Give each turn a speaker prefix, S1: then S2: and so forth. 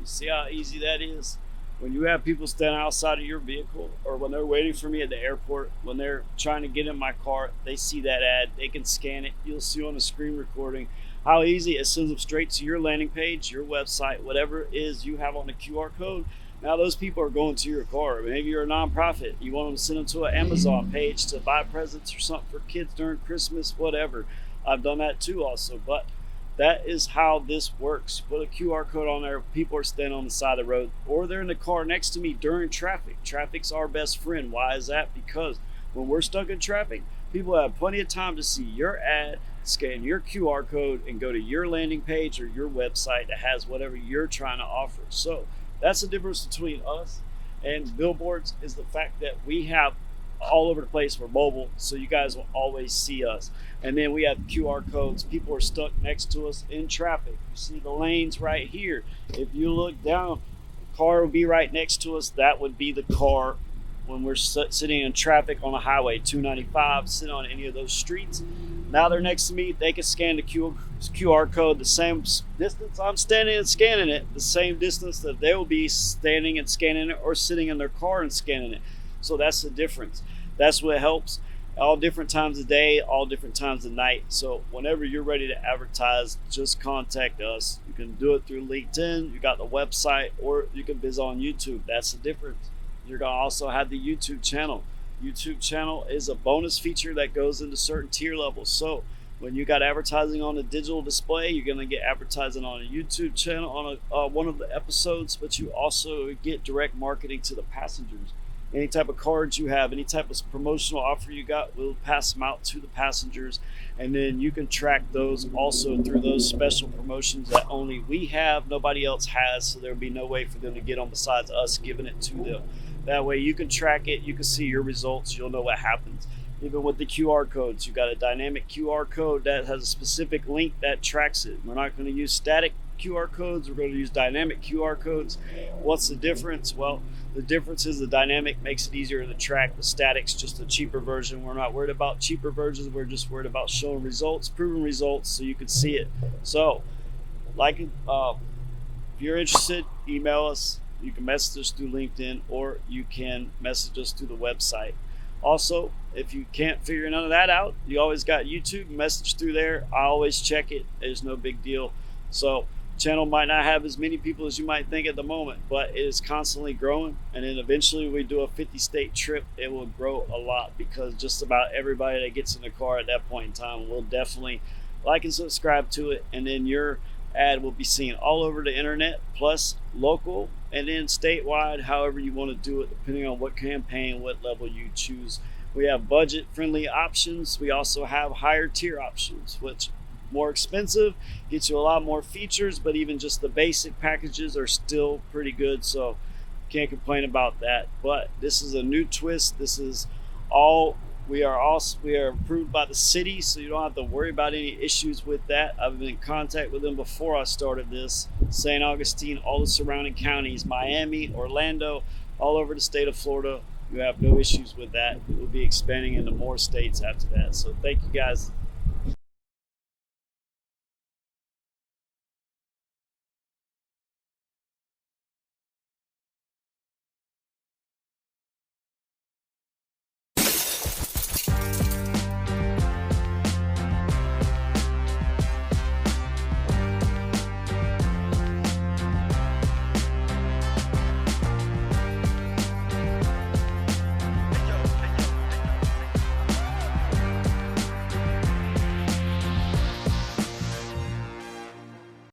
S1: You see how easy that is? When you have people standing outside of your vehicle, or when they're waiting for me at the airport, when they're trying to get in my car, they see that ad, they can scan it. You'll see on the screen recording how easy it sends them straight to your landing page, your website, whatever it is you have on the QR code. Now those people are going to your car. Maybe you're a nonprofit. You want them to send them to an Amazon page to buy presents or something for kids during Christmas, whatever. I've done that too also. But that is how this works. Put a QR code on there. People are standing on the side of the road, or they're in the car next to me during traffic. Traffic's our best friend. Why is that? Because when we're stuck in traffic, people have plenty of time to see your ad, scan your QR code, and go to your landing page or your website that has whatever you're trying to offer. So that's the difference between us and billboards, is the fact that we have all over the place. We're mobile, so you guys will always see us. And then we have QR codes. People are stuck next to us in traffic. You see the lanes right here. If you look down, the car will be right next to us. That would be the car when we're sitting in traffic on a highway 295, sitting on any of those streets. Now they're next to me. They can scan the QR code the same distance I'm standing and scanning it, the same distance that they will be standing and scanning it, or sitting in their car and scanning it. So that's the difference. That's what helps. All different times of day, all different times of night. So whenever you're ready to advertise, just contact us. You can do it through LinkedIn. You got the website, or you can visit on YouTube. That's the difference. You're going to also have the YouTube channel. YouTube channel is a bonus feature that goes into certain tier levels. So when you got advertising on a digital display, you're going to get advertising on a YouTube channel on one of the episodes, but you also get direct marketing to the passengers. Any type of cards you have, any type of promotional offer you got, we'll pass them out to the passengers, and then you can track those also through those special promotions that only we have, nobody else has, so there'll be no way for them to get on besides us giving it to them. That way you can track it, you can see your results, you'll know what happens. Even with the QR codes, you got a dynamic QR code that has a specific link that tracks it. We're not going to use static QR codes, we're going to use dynamic QR codes. What's the difference? Well, the difference is the dynamic makes it easier to track. The static's just a cheaper version. We're not worried about cheaper versions, we're just worried about showing results, proving results, so you can see it. So, if you're interested, email us. You can message us through LinkedIn, or you can message us through the website. Also, if you can't figure none of that out, you always got YouTube, message through there. I always check it. It's no big deal. So channel might not have as many people as you might think at the moment, but it is constantly growing. And then eventually we do a 50-state trip, it will grow a lot, because just about everybody that gets in the car at that point in time will definitely like and subscribe to it. And then your ad will be seen all over the internet, plus local, and then statewide, however you want to do it, depending on what campaign, what level you choose. We have budget friendly options. We also have higher tier options, which more expensive, gets you a lot more features, but even just the basic packages are still pretty good, so can't complain about that. But this is a new twist. This is all we are approved by the city, so you don't have to worry about any issues with that. I've been in contact with them before I started this. St. Augustine, all the surrounding counties, Miami, Orlando, all over the state of Florida. You have no issues with that. We'll be expanding into more states after that. So thank you guys